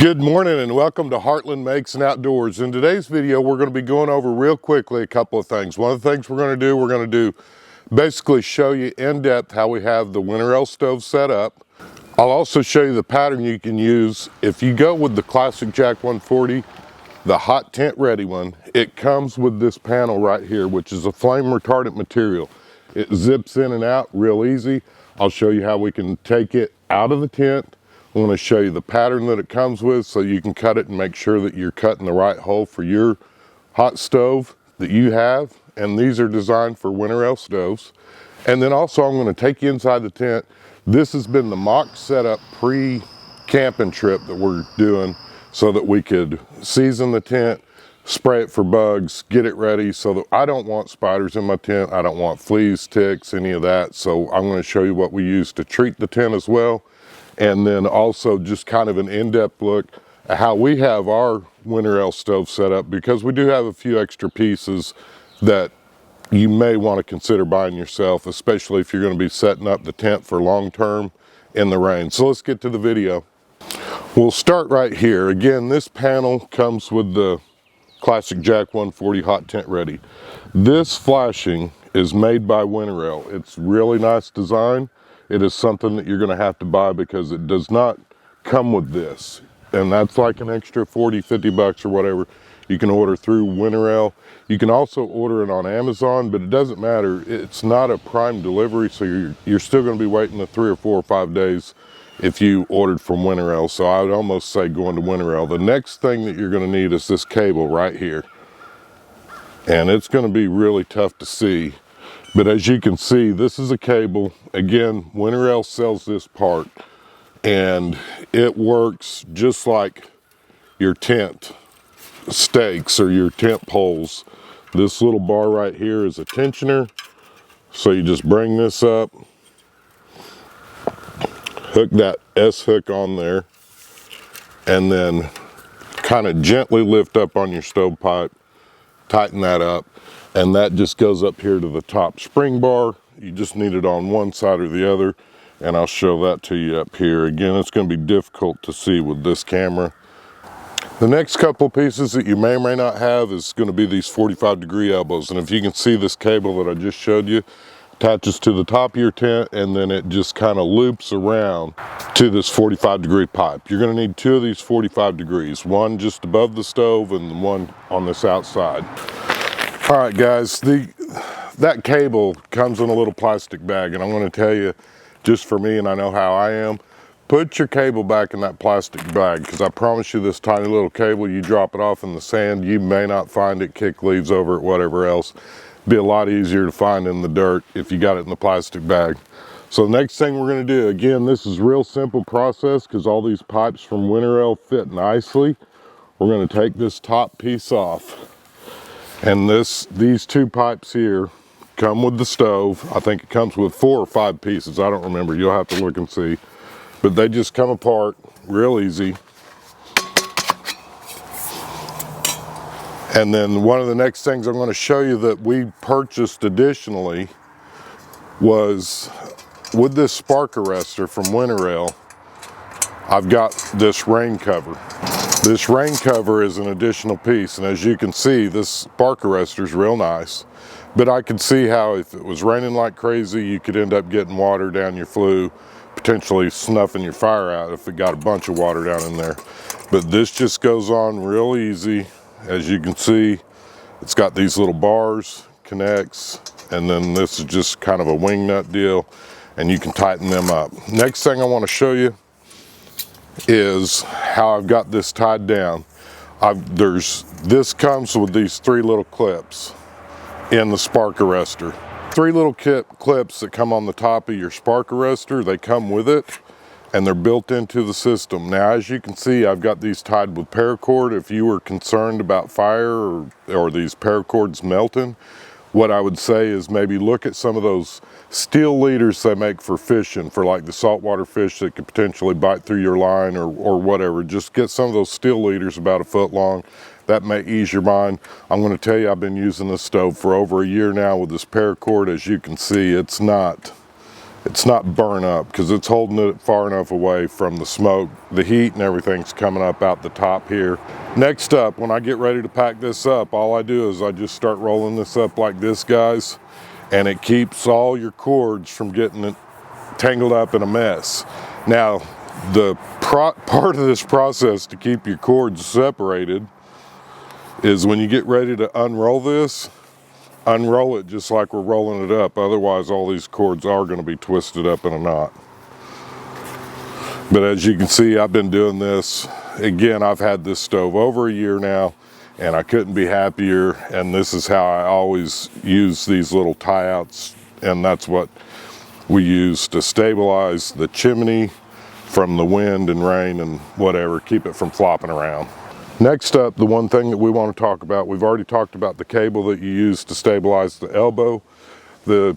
Good morning and welcome to Heartland Makes and Outdoors. In today's video, we're going to be going over real quickly a couple of things. One of the things we're going to do basically show you in depth how we have the Winnerwell stove set up. I'll also show you the pattern you can use. If you go with the Classic Jack 140, the hot tent ready one, it comes with this panel right here, which is a flame retardant material. It zips in and out real easy. I'll show you how we can take it out of the tent. I'm going to show you the pattern that it comes with so you can cut it and make sure that you're cutting the right hole for your hot stove that you have. And these are designed for Winterwell stoves. And then also I'm going to take you inside the tent. This has been the mock setup pre-camping trip that we're doing so that we could season the tent, spray it for bugs, get it ready so that I don't want spiders in my tent. I don't want fleas, ticks, any of that. So I'm going to show you what we use to treat the tent as well. And then also just kind of an in-depth look at how we have our Winterwell stove set up, because we do have a few extra pieces that you may want to consider buying yourself, especially if you're going to be setting up the tent for long term in the rain. So let's get to the video. We'll start right here. Again, this panel comes with the Classic Jack 140 hot tent ready. This flashing is made by Winterwell. It's really nice design. It is something that you're going to have to buy because it does not come with this. And that's like an extra 40, 50 bucks or whatever. You can order through Winterwell. You can also order it on Amazon, but it doesn't matter. It's not a prime delivery, so you're still going to be waiting the 3 or 4 or 5 days if you ordered from Winterwell. So I would almost say going to Winterwell. The next thing that you're going to need is this cable right here. And it's going to be really tough to see. But as you can see, this is a cable. Again, Winterwell sells this part, and it works just like your tent stakes or your tent poles. This little bar right here is a tensioner. So you just bring this up, hook that S hook on there, and then kind of gently lift up on your stovepipe, tighten that up. And that just goes up here to the top spring bar. You just need it on one side or the other, and I'll show that to you up here. Again, it's going to be difficult to see with this camera. The next couple pieces that you may or may not have is going to be these 45-degree elbows. And if you can see, this cable that I just showed you attaches to the top of your tent, and then it just kind of loops around to this 45-degree pipe. You're going to need 2 of these 45 degrees, one just above the stove and one on this outside. All right, guys, that cable comes in a little plastic bag, and I'm going to tell you, just for me, and I know how I am, put your cable back in that plastic bag, because I promise you this tiny little cable, you drop it off in the sand, you may not find it, kick leaves over it, whatever else. It'd be a lot easier to find in the dirt if you got it in the plastic bag. So the next thing we're going to do, again, this is a real simple process because all these pipes from Winterwell fit nicely. We're going to take this top piece off. And these 2 pipes here come with the stove. I think it comes with 4 or 5 pieces. I don't remember. You'll have to look and see. But they just come apart real easy. And then one of the next things I'm going to show you that we purchased additionally was with this spark arrestor from Winterwell. I've got this rain cover. This rain cover is an additional piece, and as you can see, this spark arrestor is real nice. But I could see how if it was raining like crazy, you could end up getting water down your flue, potentially snuffing your fire out if it got a bunch of water down in there. But this just goes on real easy. As you can see, it's got these little bars, connects, and then this is just kind of a wing nut deal, and you can tighten them up. Next thing I want to show you is how I've got this tied down. This comes with these 3 little clips in the spark arrestor. 3 little clips that come on the top of your spark arrestor. They come with it, and they're built into the system. Now, as you can see, I've got these tied with paracord. If you were concerned about fire or these paracords melting, what I would say is maybe look at some of those steel leaders they make for fishing, for like the saltwater fish that could potentially bite through your line or whatever. Just get some of those steel leaders about 1 foot long. That may ease your mind. I'm going to tell you, I've been using this stove for over a year now with this paracord. As you can see, it's not it's not burn up, because it's holding it far enough away from the smoke. The heat and everything's coming up out the top here. Next up, when I get ready to pack this up, all I do is I just start rolling this up like this, guys, and it keeps all your cords from getting it tangled up in a mess. Now, the part of this process to keep your cords separated is when you get ready to unroll this, unroll it just like we're rolling it up. Otherwise, all these cords are going to be twisted up in a knot. But as you can see, I've been doing this. Again, I've had this stove over a year now, and I couldn't be happier. And this is how I always use these little tie-outs, and that's what we use to stabilize the chimney from the wind and rain and whatever, keep it from flopping around. Next up, the one thing that we want to talk about, we've already talked about the cable that you use to stabilize the elbow. The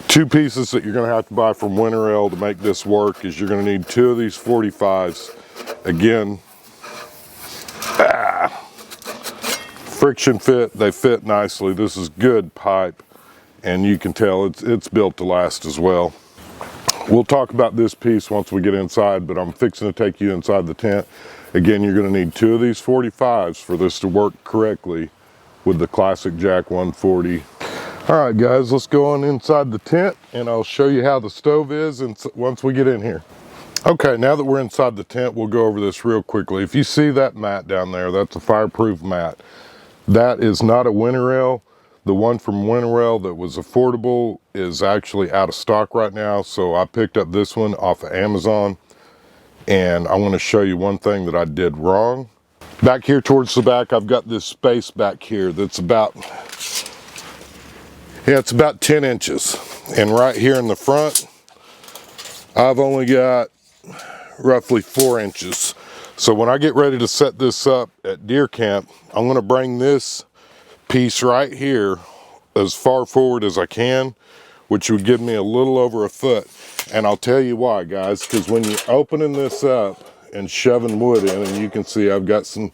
two pieces that you're going to have to buy from Winterwell to make this work is you're going to need 2 of these 45s. Again, friction fit, they fit nicely. This is good pipe, and you can tell it's built to last as well. We'll talk about this piece once we get inside, but I'm fixing to take you inside the tent. Again, you're going to need 2 of these 45s for this to work correctly with the Classic Jack 140. All right, guys, let's go on inside the tent, and I'll show you how the stove is once we get in here. Okay, now that we're inside the tent, we'll go over this real quickly. If you see that mat down there, that's a fireproof mat. That is not a Winterwell. The one from Winterwell that was affordable is actually out of stock right now, so I picked up this one off of Amazon, and I want to show you one thing that I did wrong. Back here towards the back, I've got this space back here that's about, it's about 10 inches. And right here in the front, I've only got roughly 4 inches. So when I get ready to set this up at deer camp, I'm going to bring this piece right here as far forward as I can, which would give me a little over 1 foot. And I'll tell you why, guys, because when you're opening this up and shoving wood in, and you can see I've got some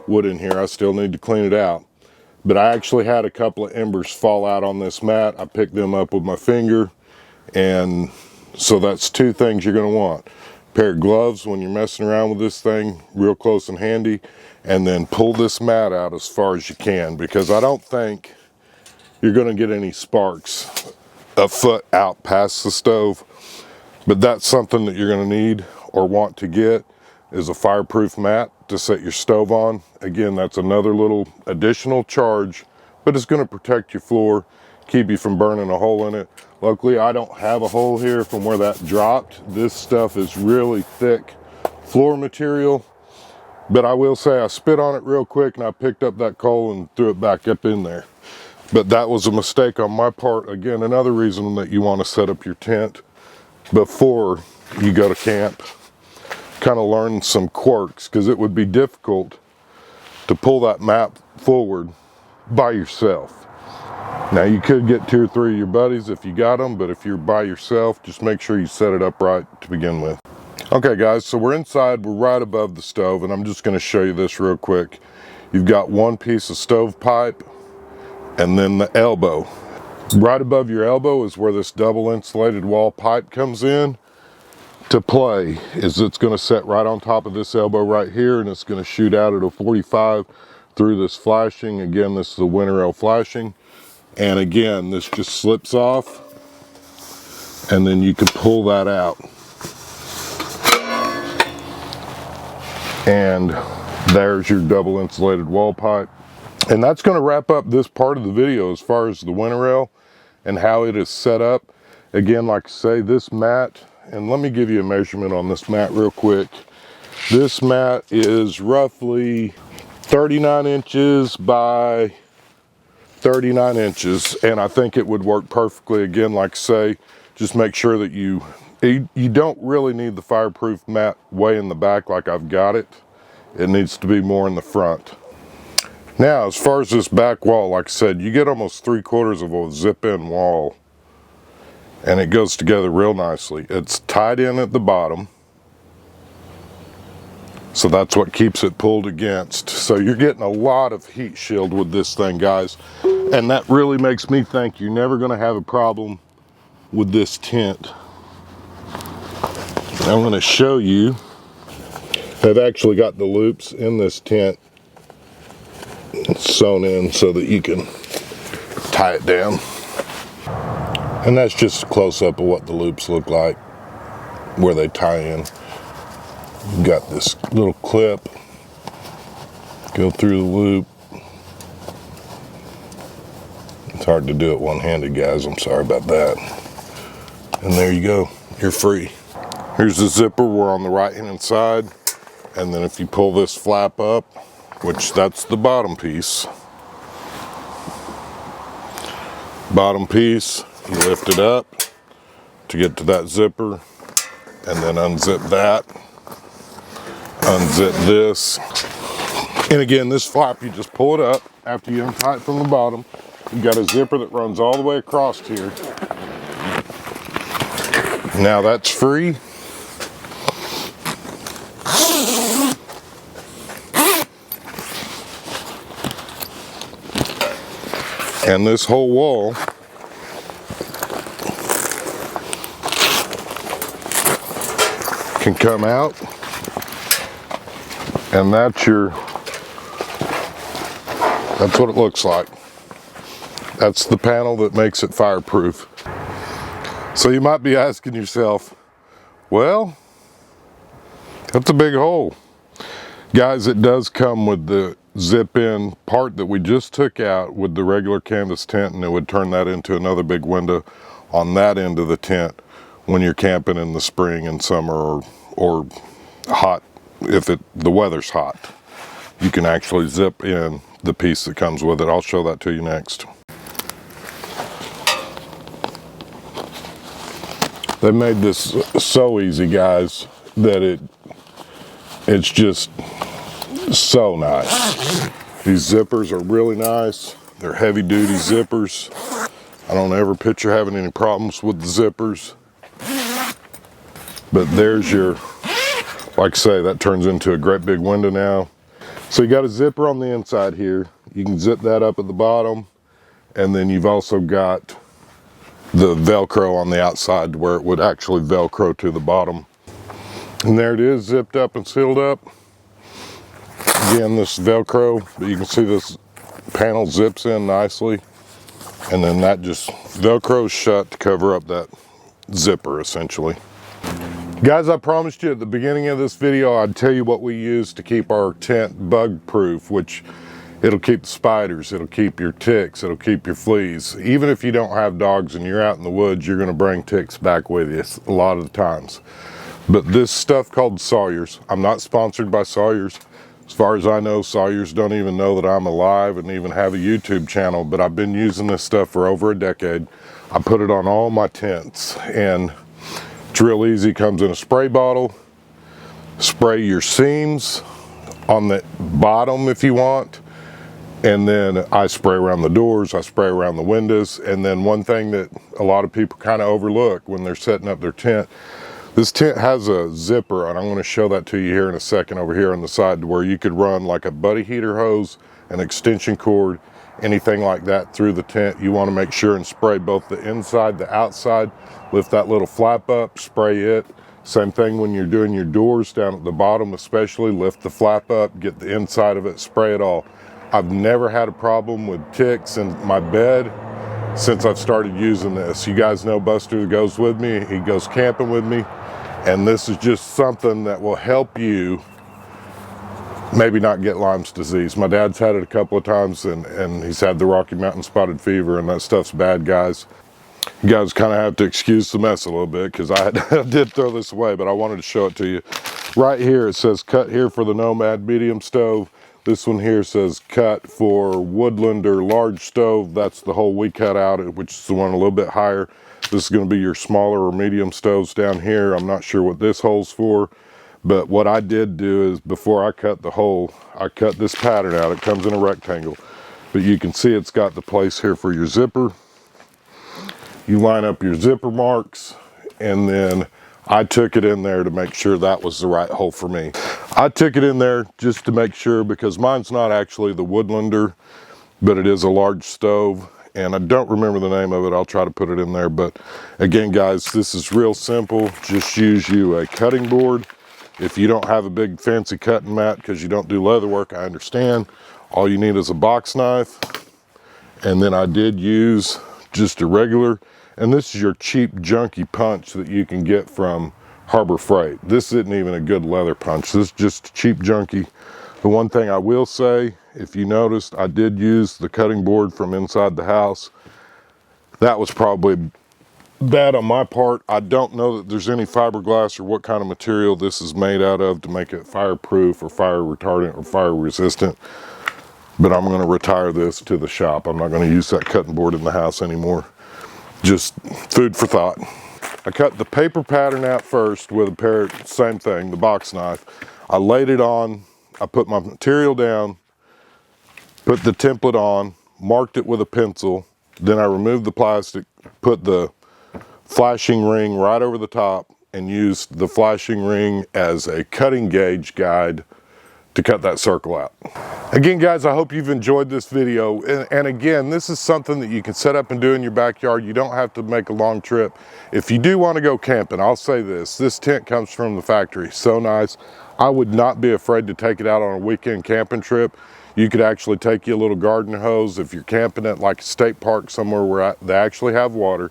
wood in here, I still need to clean it out, but I actually had a couple of embers fall out on this mat. I picked them up with my finger, and so that's 2 things you're going to want. A pair of gloves when you're messing around with this thing real close and handy, and then pull this mat out as far as you can, because I don't think you're going to get any sparks 1 foot out past the stove. But that's something that you're going to need or want to get, is a fireproof mat to set your stove on. Again, that's another little additional charge, but it's going to protect your floor, keep you from burning a hole in it. Luckily, I don't have a hole here from where that dropped. This stuff is really thick floor material. But I will say I spit on it real quick, and I picked up that coal and threw it back up in there. But that was a mistake on my part. Again, another reason that you want to set up your tent before you go to camp. Kind of learn some quirks, because it would be difficult to pull that mat forward by yourself. Now, you could get 2 or 3 of your buddies if you got them, but if you're by yourself, just make sure you set it up right to begin with. Okay, guys, so we're inside, we're right above the stove, and I'm just going to show you this real quick. You've got one piece of stove pipe, and then the elbow. Right above your elbow is where this double insulated wall pipe comes in to play. Is it's going to set right on top of this elbow right here, and it's going to shoot out at a 45 through this flashing. Again, this is the Winterwell flashing, and again, this just slips off, and then you can pull that out. And there's your double insulated wall pipe. And that's going to wrap up this part of the video as far as the Winterwell and how it is set up. Again, like I say, this mat, and let me give you a measurement on this mat real quick. This mat is roughly 39 inches by 39 inches, and I think it would work perfectly. Again, like I say, just make sure that you don't really need the fireproof mat way in the back like I've got it. It needs to be more in the front. Now, as far as this back wall, like I said, you get almost 3/4 of a zip-in wall, and it goes together real nicely. It's tied in at the bottom, so that's what keeps it pulled against. So you're getting a lot of heat shield with this thing, guys, and that really makes me think you're never going to have a problem with this tent. I'm going to show you. I've actually got the loops in this tent sewn in so that you can tie it down. And that's just a close-up of what the loops look like, where they tie in. You've got this little clip, go through the loop. It's hard to do it one-handed, guys, I'm sorry about that. And there you go, you're free. Here's the zipper, we're on the right-hand side. And then if you pull this flap up, which that's the bottom piece. Bottom piece, you lift it up to get to that zipper, and then unzip that. Unzip this. And again, this flap, you just pull it up after you untie it from the bottom. You got a zipper that runs all the way across here. Now that's free. And this whole wall can come out, and that's what it looks like. That's the panel that makes it fireproof. So you might be asking yourself, well, that's a big hole. Guys, it does come with the zip-in part that we just took out with the regular canvas tent, and it would turn that into another big window on that end of the tent when you're camping in the spring and summer, or hot, if the weather's hot. You can actually zip in the piece that comes with it. I'll show that to you next. They made this so easy, guys, that it's just so nice. These zippers are really nice. They're heavy duty zippers. I don't ever picture having any problems with the zippers. But there's your, like I say, that turns into a great big window now. So you got a zipper on the inside here. You can zip that up at the bottom. And then you've also got the Velcro on the outside where it would actually Velcro to the bottom. And there it is, zipped up and sealed up. Again, this Velcro, but you can see this panel zips in nicely. And then that just Velcro's shut to cover up that zipper, essentially. Guys, I promised you at the beginning of this video I'd tell you what we use to keep our tent bug proof, which it'll keep the spiders, it'll keep your ticks, it'll keep your fleas. Even if you don't have dogs and you're out in the woods, you're going to bring ticks back with you a lot of the times. But this stuff called Sawyers, I'm not sponsored by Sawyers. As far as I know, Sawyers don't even know that I'm alive and even have a YouTube channel, but I've been using this stuff for over a decade. I put it on all my tents, and it's real easy. Comes in a spray bottle. Spray your seams on the bottom if you want. And then I spray around the doors, I spray around the windows. And then one thing that a lot of people kind of overlook when they're setting up their tent, this tent has a zipper, and I'm going to show that to you here in a second over here on the side, where you could run like a buddy heater hose, an extension cord, anything like that through the tent. You want to make sure and spray both the inside, the outside. Lift that little flap up, spray it. Same thing when you're doing your doors down at the bottom, especially lift the flap up, get the inside of it, spray it all. I've never had a problem with ticks in my bed since I've started using this. You guys know Buster goes with me, he goes camping with me, and this is just something that will help you maybe not get Lyme's disease. My dad's had it a couple of times, and he's had the Rocky Mountain spotted fever, and that stuff's bad, guys. You guys kind of have to excuse the mess a little bit, because I did throw this away, but I wanted to show it to you. Right here it says cut here for the Nomad medium stove. This one here says cut for woodland or large stove. That's the hole we cut out, which is the one a little bit higher. This is going to be your smaller or medium stoves down here. I'm not sure what this hole's for, but what I did do is before I cut the hole, I cut this pattern out. It comes in a rectangle, but you can see it's got the place here for your zipper. You line up your zipper marks, and then I took it in there to make sure that was the right hole for me. I took it in there just to make sure, because mine's not actually the Woodlander, but it is a large stove, and I don't remember the name of it. I'll try to put it in there. But again, guys, this is real simple. Just use you a cutting board. If you don't have a big fancy cutting mat because you don't do leather work, I understand. All you need is a box knife. And then I did use just a regular, and this is your cheap junky punch that you can get from Harbor Freight. This isn't even a good leather punch. This is just cheap junky. The one thing I will say, if you noticed, I did use the cutting board from inside the house. That was probably bad on my part. I don't know that there's any fiberglass or what kind of material this is made out of to make it fireproof or fire retardant or fire resistant. But I'm going to retire this to the shop. I'm not going to use that cutting board in the house anymore. Just food for thought. I cut the paper pattern out first with a pair, same thing, the box knife. I laid it on, I put my material down, put the template on, marked it with a pencil, then I removed the plastic, put the flashing ring right over the top, and used the flashing ring as a cutting gauge guide to cut that circle out. Again, guys, I hope you've enjoyed this video. And again, this is something that you can set up and do in your backyard. You don't have to make a long trip. If you do want to go camping, I'll say this tent comes from the factory. So nice. I would not be afraid to take it out on a weekend camping trip. You could actually take you a little garden hose if you're camping at like a state park somewhere where they actually have water.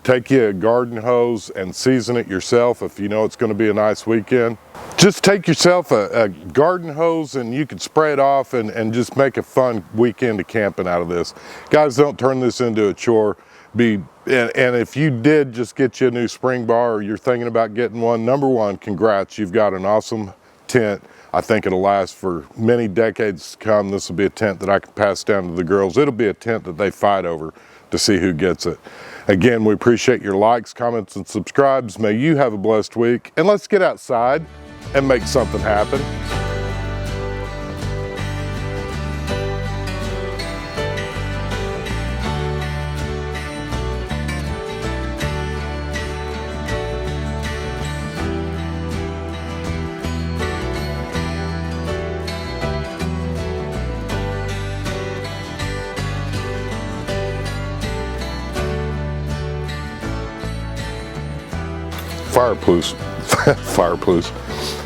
Take you a garden hose and season it yourself if you know it's going to be a nice weekend. Just take yourself a garden hose and you can spray it off and just make a fun weekend of camping out of this. Guys, don't turn this into a chore. And if you did just get you a new Springbar or you're thinking about getting one, number one, congrats. You've got an awesome tent. I think it'll last for many decades to come. This will be a tent that I can pass down to the girls. It'll be a tent that they fight over to see who gets it. Again, we appreciate your likes, comments, and subscribes. May you have a blessed week, and let's get outside and make something happen. Fireplace.